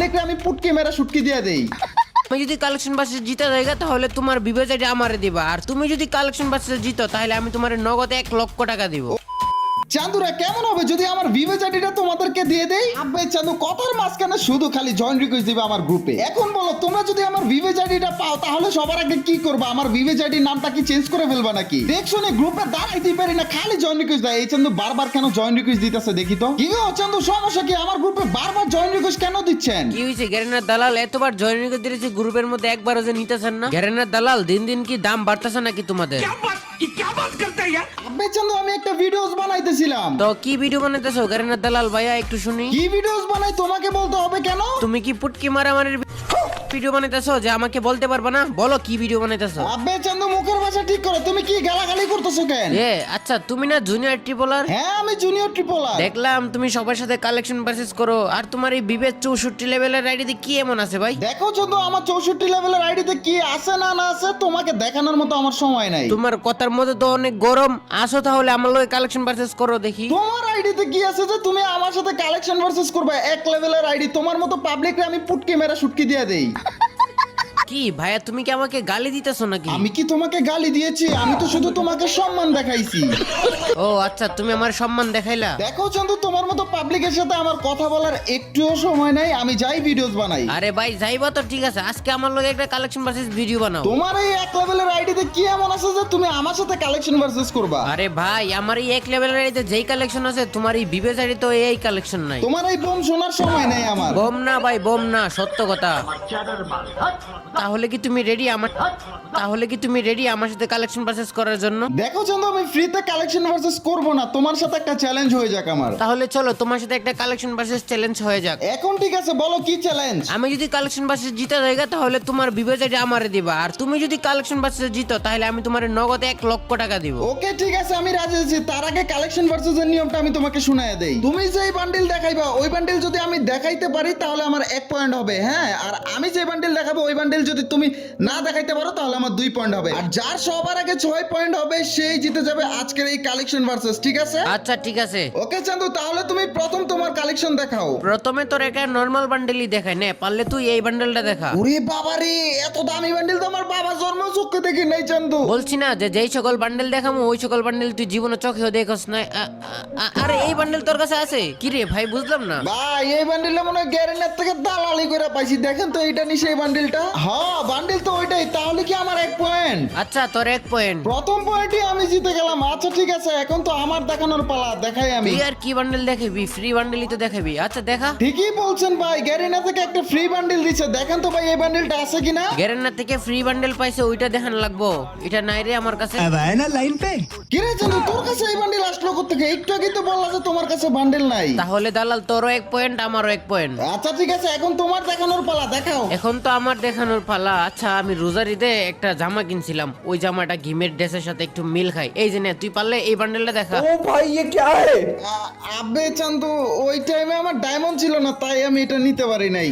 পাবলিকরে আমি পুটকি মেরা শুটকি দিয়ে দেই। আমি যদি কালেকশন বাসে জিতা জায়গা তাহলে তোমার বিবেচাইটা আমারে দিবা, আর তুমি যদি কালেকশন বাসে জিতো তাহলে আমি তোমার নগদে 1 লক্ষ টাকা দিব। চান্দুরা কেমন হবে যদি আমার ভিভেজ আইডিটা তোমাদেরকে দিয়ে দেই? আবে চান্দু কথার মাঝখানে শুধু খালি জয়েন রিকোয়েস্ট দিবে আমার গ্রুপে। এখন বলো তোমরা যদি আমার ভিভেজ আইডিটা পাও তাহলে সবার আগে কি করবা? আমার ভিভেজ আইডির নামটা কি চেঞ্জ করে ফেলবা নাকি? দেখছো না গ্রুপে দাঁড়াইতে পারি না, খালি জয়েন রিকোয়েস্ট দেয়। এই চান্দু বারবার কেন জয়েন রিকোয়েস্ট দিতেছে দেখি তো। কি গো চান্দু সমস্যা কি? আমার গ্রুপে বারবার জয়েন রিকোয়েস্ট কেন দিচ্ছেন? কি হয়েছে গ্যারেনার দালাল? এতবার জয়েন রিকোয়েস্ট দিয়েছে গ্রুপের মধ্যে একবারও যে নিতেছেন না। গ্যারেনার দালাল দিন দিন কি দাম বাড়তেছে নাকি তোমাদের? আবে চান্দু আমি একটা ভিডিওস বানাইতেছিলাম। তো কি ভিডিও বানাইতেছো গ্যারেনার দালাল ভাইয়া, একটু শুনি। কি ভিডিওস বানাই তোমাকে বলতে হবে কেন? তুমি কি পুটকি মারামারির ভিডিও বানাইতেছো যে আমাকে বলতে পারবা না? বলো কি ভিডিও বানাইতেছো। আবে চান্দু মুখের ভাষা ঠিক করো, তুমি কি গালাগালি করতেছো কেন? আচ্ছা তুমি না জুনিয়র ট্রিপলার? হ্যাঁ আমি জুনিয়র ট্রিপলার। দেখলাম তুমি সবার সাথে কালেকশন পারচেজ করো, আর তোমার এই বিবেক 64 লেভেলের আইডিতে কি এমন আছে ভাই? দেখো চান্দু আমার 64 লেভেলের আইডিতে কি আছে না না আছে তোমাকে দেখানোর মতো আমার সময় নাই। তোমার কথার মধ্যে তো অনেক গরম। আসো তাহলে আমার লগে কালেকশন পারচেজ করো দেখি। তোমার আইডিতে কি আছে যে তুমি আমার সাথে কালেকশন ভার্সেস করবে? 1 লেভেলের আইডি, তোমার মতো পাবলিকরে আমি পুটকি মেরা শুটকি দিয়ে দেই। কি ভাইয়া তুমি কি আমাকে গালি দিতেছো নাকি? আমি কি তোমাকে গালি দিয়েছি? আমি তো শুধু তোমাকে সম্মান দেখাইছি। ও আচ্ছা, তুমি আমার সম্মান দেখাইলা। দেখো চন্দু তোমার মতো পাবলিকের সাথে আমার কথা বলার একটুও সময় নাই, আমি যাই ভিডিওস বানাই। আরে ভাই যাইবা তো ঠিক আছে, আজকে আমার লগে একটা কালেকশন ভার্সেস ভিডিও বানাও। তোমার এই 1 লেভেলের আইডিতে কি এমন আছে যে তুমি আমার সাথে কালেকশন ভার্সেস করবা? আরে ভাই আমার এই 1 লেভেলের আইডিতে যেই কালেকশন আছে তোমার এই বিবেচ আইডি তো এই কালেকশন নাই। তোমার এই বোম শোনার সময় নাই আমার। বোম না ভাই, বোম না, সত্য কথা। তাহলে কি তুমি রেডি আমার সাথে কালেকশন পারচেজ করার জন্য? দেখো চন্দু আমি ফ্রিতে কালেকশন ভার্সেস করব না, তোমার সাথে একটা চ্যালেঞ্জ হয়ে যাক আমার। তাহলে চলো তোমার সাথে একটা কালেকশন পারচেজ চ্যালেঞ্জ হয়ে যাক। এখন ঠিক আছে বলো কি চ্যালেঞ্জ? আমি যদি কালেকশন পারচেজ জিতা জায়গা তাহলে তোমার বিবেচ আইডি আমারে দিবা, আর তুমি যদি কালেকশন পারচেজ জিতো তাহলে আমি তোমার নগদে 1 লক্ষ টাকা দিব। ওকে ঠিক আছে আমি রাজি আছি। তার আগে কালেকশন ভার্সেসের নিয়মটা আমি তোমাকে শুনাইয়া দেই। তুমি যেই বান্ডিল দেখাইবা ওই বান্ডিল যদি আমি দেখাইতে পারি তাহলে আমার 1 পয়েন্ট হবে, হ্যাঁ। আর আমি যে বান্ডিল দেখাবো ওই বান্ডিল যদি তুমি না দেখাইতে পারো তাহলে আমার 2 পয়েন্ট হবে। আর যার সবার আগে 6 পয়েন্ট হবে সেই জিতে যাবে আজকের এই কালেকশন ভার্সেস, ঠিক আছে? আচ্ছা ঠিক আছে। ওকে চান্দু তাহলে তুমি প্রথম তোমার কালেকশন দেখাও। প্রথমে তোর একটা নরমাল বান্ডেলই দেখাই নে, পারলে তুই এই বান্ডেলটা দেখা। ওরে বাবা রে, এত দামি বান্ডিল তো আমার বাবা জন্ম চোখে দেখি নাই চান্দু। বলছি না যে যেই সকল বান্ডেল দেখামু ওই সকল বান্ডেল তুই জীবনে চোখেও দেখছ না। আরে এই বান্ডেল তোর কাছে আছে কি রে ভাই? বুঝলাম না ভাই এই বান্ডিলটা মনে হয় গ্যারেন্টার থেকে দালালি করে পাইছি। দেখেন তো এইটা নি সেই বান্ডিলটা? হ্যাঁ বান্ডিল তো ওইটাই। তাহলে কি আমার 1 পয়েন্ট? আচ্ছা তোর 1 পয়েন্ট। প্রথম পয়েন্টই আমি জিতে গেলাম। আচ্ছা ঠিক আছে এখন তো আমার দেখানোর পালা, দেখাই আমি। তুই আর কি বান্ডেল দেখাবি? ফ্রি বান্ডেলই তো দেখাবি। আচ্ছা দেখা। ঠিকই বলছেন ভাই, গ্যারেন্টার থেকে একটা ফ্রি বান্ডিল দিচ্ছে। দেখেন তো ভাই এই বান্ডিলটা আছে কিনা। গ্যারেন্টার থেকে ফ্রি বান্ডেল পাইছে ওইটা দেখান লাগবো। এটা নাই রে আমার কাছে। अब आए ना लाइन पे। কি রে জানো তোর কাছে এই বান্ডিল আসলো কোত্থেকে? একটু আগে তো বললা যে তোমার কাছে বান্ডিল নাই। তাহলে দালাল তোরও 1 পয়েন্ট আমারও 1 পয়েন্ট। আচ্ছা ঠিক আছে এখন তোমার দেখানোর পালা, দেখাও। এখন তো আমার দেখানোর পালা। আচ্ছা আমি রোজারিতে একটা জামা কিনছিলাম, ওই জামাটা ঘিমের ড্রেসের সাথে একটু মিল খাই। এই যে নে, তুই পারলে এই বান্ডেলটা দেখা। আবে চান্দু ওই টাইমে আমার ডায়মন্ড ছিল না তাই আমি এটা নিতে পারি নাই।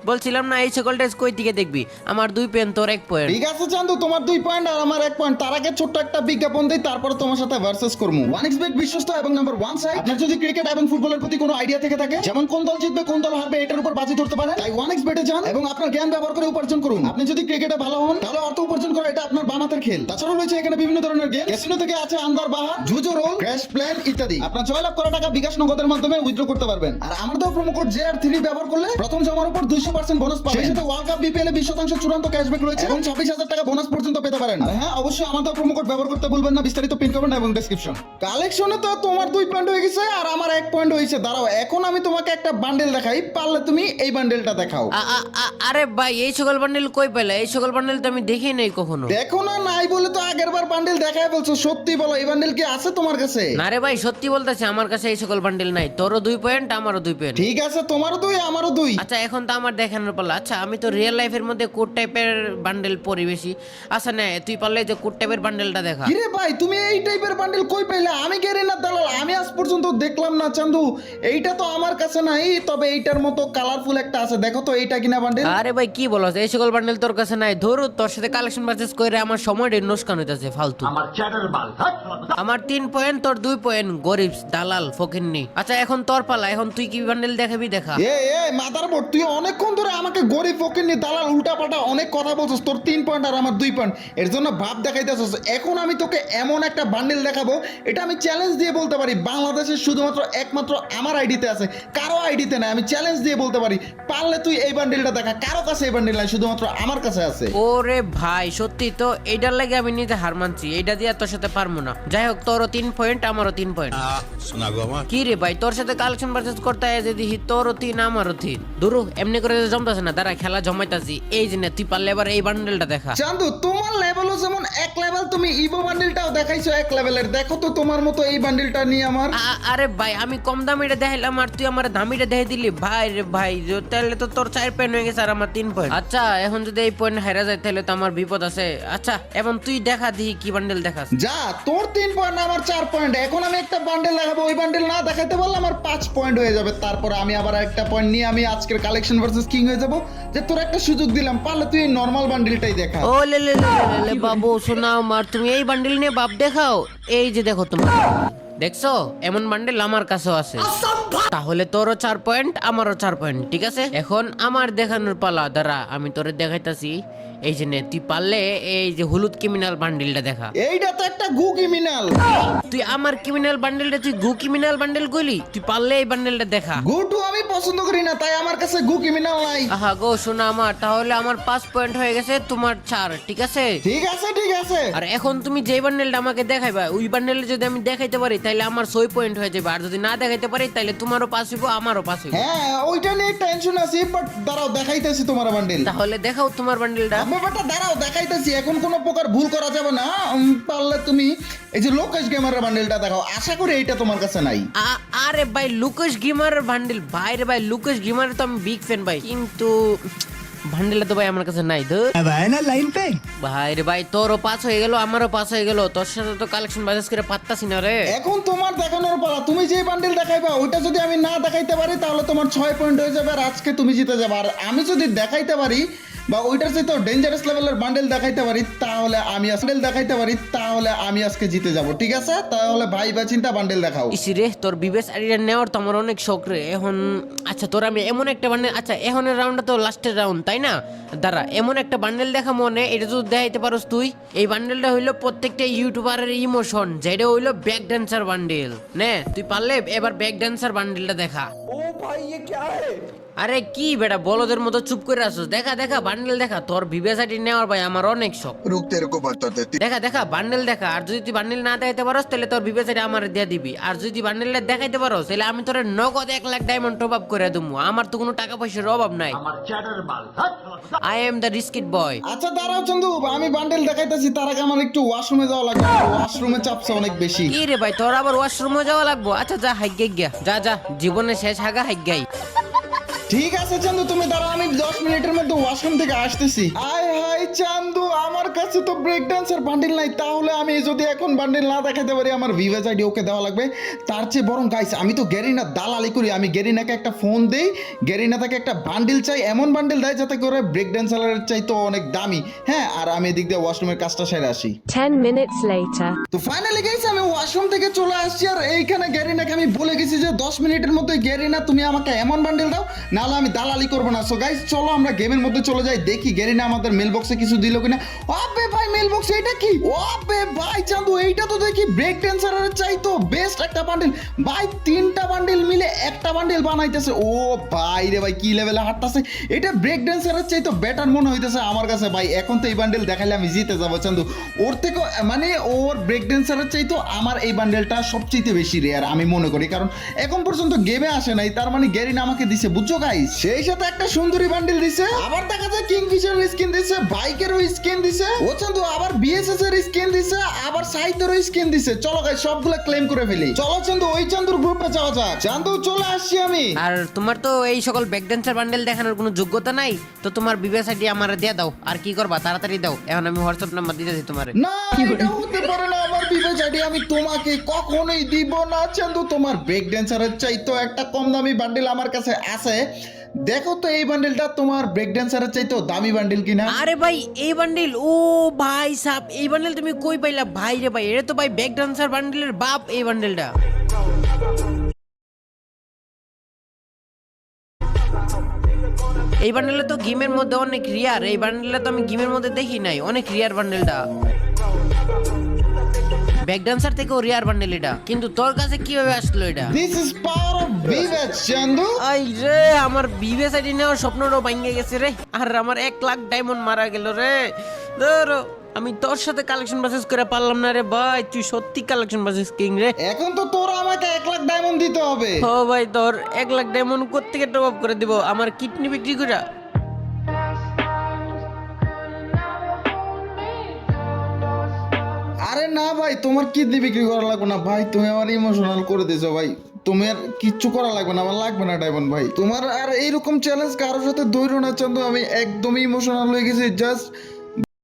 বলছিলাম না এই সকল ড্রেস কই দিকে দেখবি। আমার 2 পয়েন্ট তোর 1 পয়েন্ট। ঠিক আছে চান্দু তোমার 2 পয়েন্ট আর আমার 1 পয়েন্ট। তার আগে ছোট্ট একটা বিজ্ঞাপন দেই, তারপর তোমার সাথে ভার্সেস করবো। ওয়ানএক্সবেট বিশ্বস্ত এবং নাম্বার 1 সাইট। আপনার যদি ক্রিকেট এবং ফুটবলের প্রতি কোনো আইডিয়া থেকে থাকে, যেমন কোন দল জিতবে কোন দল হারবে এটার উপর বাজি ধরতে পারেন, তাই ওয়ানএক্সবেটে যান এবং আপনার জ্ঞান ব্যবহার করে উপার্জন করুন। আপনি যদি ক্রিকেটে ভালো হন তাহলে অর্থ উপার্জন করা এটা আপনার বানাতের খেল। তাছাড়াও রয়েছে এখানে বিভিন্ন ধরনের গেম। ক্যাসিনো থেকে আছে আন্দার বাহার, জুজো রোল, ক্র্যাশ প্ল্যান ইত্যাদি। আপনার জয়লাভ করা টাকা বিকাশ নগদের মাধ্যমে উইথড্র করতে পারবেন। আর আমার দেওয়া প্রোমো কোড JR3 ব্যবহার করলে প্রথম জমার উপর 200% বোনাস পাবেন। সেই সাথে ওয়ার্ল্ড কাপ বিপিএল এ 20% চূড়ান্ত ক্যাশব্যাক রয়েছে এবং 26,000 টাকা বোনাস পর্যন্ত পেতে পারেন। আর হ্যাঁ অবশ্যই আমার দেওয়া প্রোমো কোড ব্যবহার করতে ভুলবেন না। বিস্তারিত পিন কমেন্ট এবং ডেসক্রিপশন। কালেকশনে তো তোমার 2 পয়েন্ট হয়ে গেছে আর আমার 1 পয়েন্ট হয়েছে। দাঁড়াও এখন আমি তোমাকে একটা বান্ডেল দেখাই, পারলে তুমি এই বান্ডেলটা দেখাও। আরে ভাই এই সকল বান্ডেল কই পেলে? এই সকল বান্ডেল তো আমি দেখি নাই কখনো। দেখো না নাই বলে তো আগের বার বান্ডেল দেখায় বলছো। সত্যি বলো এই বান্ডেল কি আছে তোমার কাছে? না রে ভাই সত্যি বলতেছে, আমার কাছে এই সকল বান্ডেল নাই। তোরও 2 পয়েন্ট আমারও 2 পয়েন্ট। ঠিক আছে তোমারও 2 আমারও 2। আচ্ছা এখন তো আমার দেখানোর পালা। আচ্ছা আমি তো রিয়েল লাইফের মধ্যে কোড টাইপের বান্ডেল পরি বেশি। আচ্ছা না তুই পারলে যে কোড টাইপের বান্ডেলটা দেখা। কিরে ভাই তুমি এই টাইপের বান্ডেল কই পাইলা? আমি গ্যারেন্টার দালাল, আমি আজ পর্যন্ত দেখলাম না চান্দু। এইটা তো আমার কাছে নাই, তবে এইটার মতো কালারফুল একটা আছে। দেখো তো এইটা কিনা বান্ডেল। আরে ভাই কি বলো, এই সকল ফুটবল বান্ডেল তোর কাছে নাই, ধরু তোর সাথে কালেকশন পারচেজ করে আমার সময়টা নষ্ট হইতাছে ফালতু। আমার 3 পয়েন্ট, তোর 2 পয়েন্ট, গরিব দালাল ফকিন্নি। আচ্ছা এখন তোর পালা, এখন তুই কি বান্ডেল দেখাবি দেখা। এ মাদারবোর্ড, তুই অনেকক্ষণ ধরে আমাকে গরিব ফকিন্নি দালাল উল্টাপাল্টা অনেক কথা বলছিস। তোর 3 পয়েন্ট আর আমার 2 পয়েন্ট, এর জন্য ভাব দেখাইতেছিস। এখন আমি তোকে এমন একটা বান্ডেল দেখাবো, এটা আমি চ্যালেঞ্জ দিয়ে বলতে পারি বাংলাদেশের শুধুমাত্র একমাত্র আমার আইডিতে আছে, কারো আইডিতে নাই। আমি চ্যালেঞ্জ দিয়ে বলতে পারি, পারলে তুই এই বান্ডেলটা দেখা। কারো কাছে এই বান্ডেল নাই, শুধুমাত্র আমার কাছে আছে। ওরে ভাই সত্যি তো, এইটার লাগে আমি নিজে হার মানছি, এইটা দিয়ে তোর সাথে পারবো না। যাই হোক, তোরও 3 পয়েন্ট, আমারও 3 পয়েন্ট। কি রে ভাই, তোর সাথে কালেকশন পারচেজ করতে হয় যদি তোরও 3 আমারও 3, দুরু এমনি করে জমতাছে না। দাঁড়া খেলা জমাইতাছি, এই যে না, তুই পারলে এবার এই বান্ডেলটা দেখা। চান্দু, তোমার লেভেলও যেমন এক লেভেল, তুমি ইভো বান্ডেলটাও দেখাইছো এক লেভেলের। দেখো তো তোমার মতো এই বান্ডেলটা নিয়ে আমার। আরে ভাই, আমি কম দামিটা দেখাইলাম আর তুই আমার দামিটা দেখাই দিলি। ভাই রে ভাই, তাহলে তো তোর 4 পয়েন্ট হয়ে গেছে আর আমার 3 পয়েন্ট। আচ্ছা এখন যদি এই পয়েন্ট হারা যায় তাহলে তো আমার বিপদ আছে। আচ্ছা এখন তুই দেখা দিই কি বান্ডেল দেখাস। যা, তোর 3 পয়েন্ট আমার 4 পয়েন্ট। এখন আমি একটা বান্ডেল দেখাবো, ওই বান্ডেল না দেখাইতে পারলে আমার 5 পয়েন্ট হয়ে যাবে। তারপরে আমি আবার একটা পয়েন্ট নিয়ে আমি আজকের কালেকশন ভার্সেস কিং হয়ে যাব। যে তোর একটা সুযোগ দিলাম, পারলে তুই এই নরমাল বান্ডেলটাই দেখা। ও লে লে লে লে লে, বাবু শোনাও মার, তুমি এই বান্ডেল নিয়ে বাপ দেখাও। এই যে দেখো তোমার, দেখছো এমন বান্ডেল আমার কাছেও আছে। তাহলে তোরও 4 পয়েন্ট, আমারও 4 পয়েন্ট, ঠিক আছে। এখন আমার দেখানোর পালা। দাঁড়া আমি তোরে দেখাইতাছি। এই যে নে, তুই পারলে এই যে হলুদ ক্রিমিনাল বান্ডেলটা দেখা। এইটা তো একটা গু ক্রিমিনাল। তুই আমার ক্রিমিনাল বান্ডেলটা তুই গু ক্রিমিনাল বান্ডেল কইলি, তুই পারলে এই বান্ডেলটা দেখা। গুটু আমি পছন্দ করি না, তাই আমার কাছে গু ক্রিমিনাল নাই। আহা গো শোনা আমার, তাহলে আমার 5 পয়েন্ট হয়ে গেছে, তোমার 4, ঠিক আছে। ঠিক আছে ঠিক আছে। আর এখন তুমি যে বান্ডেলটা আমাকে দেখাইবা, ওই বান্ডেলটা যদি আমি দেখাইতে পারি তাহলে আমার 6 পয়েন্ট হয়ে যাবে, আর যদি না দেখাইতে পারি তাহলে তোমারও 5 হইব, আমারও 5 হইব। হ্যাঁ, ওইটা নিয়ে টেনশন আছে, বাট দাঁড়াও দেখাইতেছি তোমার বান্ডেল। তাহলে দেখাও তোমার বান্ডেলটা। ব্যাপারটা দাঁড়াও দেখাইতেছি, এখন কোনো প্রকার ভুল করা যাবে না। পারলে তুমি এই যে লোকেশ গেমারের বান্ডেলটা দেখাও, আশা করি এইটা তোমার কাছে নাই। আরে ভাই লুকেশ গেমারের বান্ডেল, ভাই রে ভাই লুকেশ গেমারের তো আমি বিগ ফ্যান ভাই, কিন্তু বান্ডেলটা তো ভাই আমার কাছে নাই। ধর না লাইন পে ভাই রে ভাই, তোরও 5 হয়ে গেল, আমারও 5 হয়ে গেল, তোর সাথে তো কালেকশন বাজাজ করে পাত্তাছি না রে। এখন তোমার দেখানোর পালা, তুমি যে বান্ডেল দেখাইবা ওইটা যদি আমি না দেখাইতে পারি তাহলে তোমার 6 পয়েন্ট হয়ে যাবে, আর আজকে তুমি জিতে যাবে। আর আমি যদি দেখাইতে পারি বা ওইটার সাথে ডেঞ্জারাস লেভেলের বান্ডেল দেখাইতে পারি তাহলে আমি আজকে জিতে যাব, ঠিক আছে। তাহলে ভাই বা চিন্তা বান্ডেল দেখাও। ইসি রে, তোর বিবেস আইডিয়া নেওয়ার তো আমার অনেক শখ রে এখন। আচ্ছা তোর আমি এমন একটা বান্ডেল, আচ্ছা এখনের রাউন্ডটা তো লাস্টের রাউন্ড তাই না। দাঁড়া এমন একটা বান্ডেল দেখা মনে, এটা যদি দেখাইতে পারোস তুই। এই বান্ডেলটা হইলো প্রত্যেকটা ইউটিউবারের ইমোশন, যেটা হইলো ব্যাক ড্যান্সার বান্ডেল। নে তুই পারলে এবার ব্যাক ড্যান্সার বান্ডেলটা দেখা। ও ভাই ये क्या है আরে কি বেটা বলদের মতো চুপ করে আসছিস, দেখা দেখা বান্ডেল দেখা। তোর বিবেসাইটি নেওয়ার ভাই আমার অনেক শখ। रुक तेरे को बताते দেখা দেখা বান্ডেল দেখা, আর যদি তুই বান্ডেল না দেখাইতে পারোস তাহলে তোর বিবেসাইটি আমার দিয়ে দিবি, আর যদি বান্ডেলটা দেখাইতে পারোস তাহলে আমি তোর নগদ 1 লাখ ডায়মন্ড টপ আপ করে দেবো। আমার তো কোনো টাকা পয়সার অভাব নাই, আই এম দ্য রিস্কিট বয়। আচ্ছা দাঁড়াও চন্দু, আমি বান্ডেল দেখাইতেছি, তার আগে আমার একটু ওয়াশরুমে যাওয়া লাগবে। ওয়াশরুমে চাপছে অনেক বেশি। কি রে ভাই, তোর আবার ওয়াশরুমে যাওয়া লাগবো? আচ্ছা যা হাইগে গিয়া, যা যা, জীবনে শেষ হাগা হাইগাই। ঠিক আছে চান্দু, তুমি দাঁড়াও, আমি 10 মিনিটের মধ্যে ওয়াশরুম থেকে আসতেছি। আয় হাই চান্দু, আমার কাছে তো ব্রেক ডান্সার বান্ডেল নাই। তাহলে আমি যদি এখন বান্ডেল না দেখাতে পারি আমার ভিভেজ আইডি ওকে দেওয়া লাগবে। তার চেয়ে বরং গাইস, আমি তো গেরিনা দালালি করি, আমি গেরিনাকে একটা ফোন দেই, গেরিনা তাকে একটা বান্ডেল চাই, এমন বান্ডেল দেয় যাতে করে ব্রেক ডান্সারের চাই তো অনেক দামি। হ্যাঁ, আর আমি এদিক দিয়ে ওয়াশরুমের কাজটা সেরে আসি। 10 minutes later. তো ফাইনালি গাইস, আমি ওয়াশরুম থেকে চলে আসছি, আর এইখানে গেরিনাকে আমি বলে গেছি যে 10 মিনিটের মধ্যে গেরিনা তুমি আমাকে এমন বান্ডেল দাও, নাহলে আমি দালালি করবো না। সো গাইস চলো আমরা গেমের মধ্যে চলে যাই, দেখি গেরিনা আমাদের মেল বক্সে কিছু দিল কিনা। আবে ভাই মেল বক্সে এটা কি? আবে ভাই চান্দু, এইটা তো দেখি ব্রেক ড্যান্সারের চাই তো বেস্ট একটা বান্ডেল। ভাই 3টা বান্ডেল মিলে একটা বান্ডেল বানাইতেছে। ও ভাই রে ভাই, কি লেভেলে হাঁটতেছে এটা, ব্রেক ড্যান্সারের চাই তো বেটার মনে হইতেছে আমার কাছে। ভাই এখন তো এই বান্ডেল দেখাইলে আমি জিতে যাবো চান্দু। ওর থেকে মানে ওর ব্রেক ড্যান্সারের চাই তো আমার এই বান্ডেলটা সবচেয়ে বেশি রেয়ার আমি মনে করি, কারণ এখন পর্যন্ত গেমে আসে নাই। তার মানে গেরিনা আমাকে দিছে, বুঝছো গাইস। সেই সাথে একটা সুন্দরী বান্ডেল দিছে, আবার দেখা যায় কিংফিশারের স্কিন দিছে, বাইকেরও স্কিন দিছে, ও চান্দু আবার বিএসএস এর স্কিন দিছে, আবার সাইতেরও স্কিন দিছে। চলো গাইস সবগুলো ক্লেম করে ফেলি। চলো চান্দু ওই চান্দুর গ্রুপে যাওয়া যাক। চান্দু চলে আসছি আমি। আর তোমার তো এই সকল ব্যাক ড্যান্সার বান্ডেল দেখানোর কোনো যোগ্যতা নাই, তো তোমার বিবেস আইডি আমার দিয়ে দাও। আর কি করবা তাড়াতাড়ি দাও, এখন আমি হোয়াটসঅ্যাপ নাম্বার দিতেছি তোমারে। না এটা হতে পারে না, আমার বিবেচ আইডি আমি তোমাকে কখনোই দিব না চান্দু। তোমার ব্রেক ড্যান্সারের চাইতো একটা কম দামি বান্ডেল আমার কাছে আছে, দেখো তো এই বান্ডেলটা তোমার ব্রেক ড্যান্সারের চাইতেও দামি বান্ডেল কিনা। আরে ভাই এই বান্ডিল, ও ভাই সাব, এই বান্ডিল তুমি কই পাইলা ভাই রে ভাই? এটা তো ভাই ব্যাক ডান্সার বান্ডিলের বাপ এই বান্ডিলটা। এই বান্ডেলটা তো গেমের মধ্যে অনেক রিয়ার, এই বান্ডেলটা তো আমি গেমের মধ্যে দেখি নাই, অনেক রিয়ার বান্ডেলটা। ব্যাক ডান্সার থেকেও রিয়ার বান্ডেল এটা, কিন্তু তোর কাছে কিভাবে আসলো এটা? দিস ইজ পাওয়ার অফ ভিভেজ চান্দু। আই রে, আমার বিবেস আইডি নেওয়ার স্বপ্নটাও ভাঙে গেছে রে। আর আমার 1 লাখ ডায়মন্ড মারা গেল রে। ধরো আমি তোর সাথে কালেকশন বাসেস করে পারলাম না রে ভাই, তুই সত্যি কালেকশন বাসেস কিং রে। এখন তো তোরা আমাকে 1 লাখ ডায়মন্ড দিতে হবে। ও ভাই, তোর 1 লাখ ডায়মন্ড কোত্থেকে টপ আপ করে দিব? আমার কিডনি বিক্রি করে। আরে না ভাই, তোমার কিডনি বিক্রি করা লাগবে না ভাই, তুমি আমার ইমোশনাল করে দিছো ভাই। তুমি আর কিচ্ছু করা লাগবে না, আমার লাগবে না ডায়মন্ড ভাই। তোমার আর এইরকম চ্যালেঞ্জ কারোর সাথে দৌড়ো না চান্দু, আমি একদমই ইমোশনাল হয়ে গেছি। জাস্ট